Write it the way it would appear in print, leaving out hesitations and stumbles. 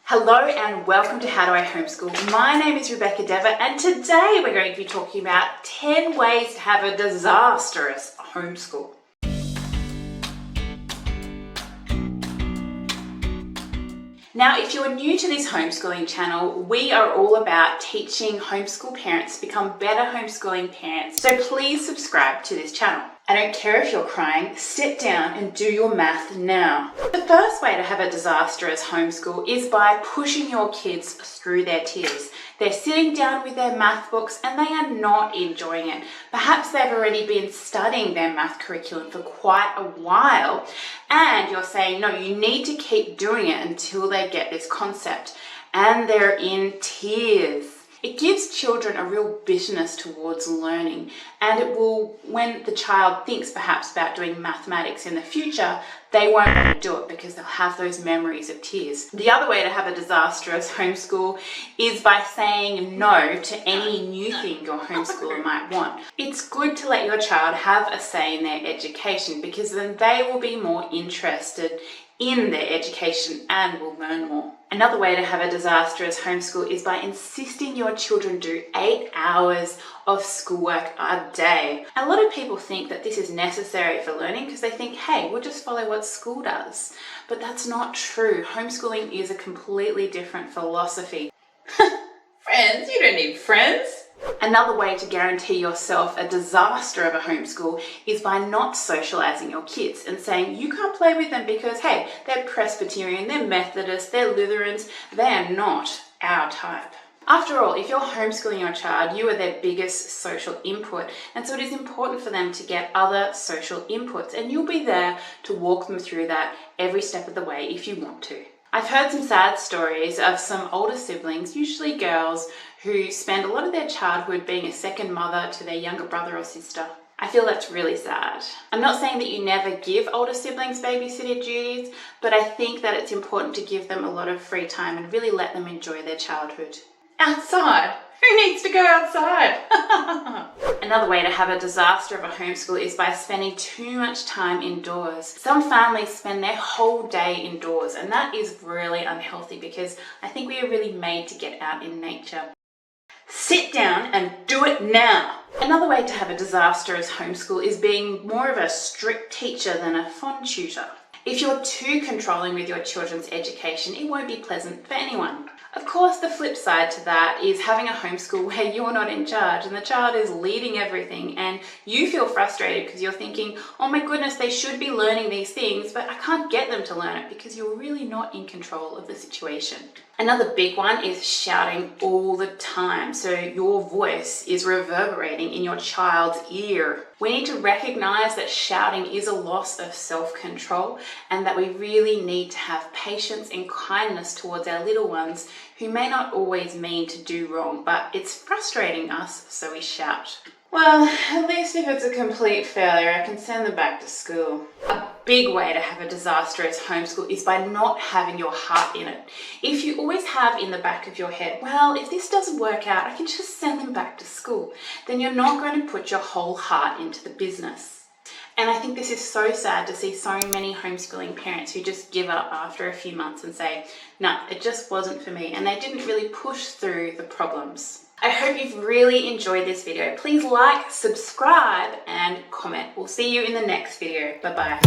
Hello and welcome to How Do I Homeschool? My name is Rebecca Dever and today we're going to be talking about 10 ways to have a disastrous homeschool. Now, if you're new to this homeschooling channel, we are all about teaching homeschool parents to become better homeschooling parents. So please subscribe to this channel. I don't care if you're crying, sit down and do your math now. The first way to have a disastrous homeschool is by pushing your kids through their tears. They're sitting down with their math books and they are not enjoying it. Perhaps they've already been studying their math curriculum for quite a while and you're saying, no, you need to keep doing it until they get this concept. And they're in tears. It gives children a real bitterness towards learning, and it will, when the child thinks perhaps about doing mathematics in the future, they won't want to do it because they'll have those memories of tears. The other way to have a disastrous homeschool is by saying no to any new thing your homeschooler might want. It's good to let your child have a say in their education because then they will be more interested in their education and will learn more. Another way to have a disastrous homeschool is by insisting your children do 8 hours of schoolwork a day. A lot of people think that this is necessary for learning because they think, hey, we'll just follow what school does. But that's not true. Homeschooling is a completely different philosophy. Friends? You don't need friends. Another way to guarantee yourself a disaster of a homeschool is by not socializing your kids and saying you can't play with them because, hey, they're Presbyterian, they're Methodist, they're Lutherans, they are not our type. After all, if you're homeschooling your child, you are their biggest social input, and so it is important for them to get other social inputs, and you'll be there to walk them through that every step of the way if you want to. I've heard some sad stories of some older siblings, usually girls, who spend a lot of their childhood being a second mother to their younger brother or sister. I feel that's really sad. I'm not saying that you never give older siblings babysitter duties, but I think that it's important to give them a lot of free time and really let them enjoy their childhood. Outside? Who needs to go outside? Another way to have a disaster of a homeschool is by spending too much time indoors. Some families spend their whole day indoors, and that is really unhealthy because I think we are really made to get out in nature. Sit down and do it now. Another way to have a disastrous homeschool is being more of a strict teacher than a fun tutor. If you're too controlling with your children's education, it won't be pleasant for anyone. Of course, the flip side to that is having a homeschool where you're not in charge and the child is leading everything and you feel frustrated because you're thinking, oh my goodness, they should be learning these things, but I can't get them to learn it because you're really not in control of the situation. Another big one is shouting all the time, so your voice is reverberating in your child's ear. We need to recognize that shouting is a loss of self-control and that we really need to have patience and kindness towards our little ones who may not always mean to do wrong, but it's frustrating us, so we shout. Well, at least if it's a complete failure, I can send them back to school. A big way to have a disastrous homeschool is by not having your heart in it. If you always have in the back of your head, well, if this doesn't work out, I can just send them back to school, then you're not going to put your whole heart into the business. And I think this is so sad to see so many homeschooling parents who just give up after a few months and say, no, it just wasn't for me, and they didn't really push through the problems. I hope you've really enjoyed this video. Please like, subscribe, and comment. We'll see you in the next video. Bye-bye.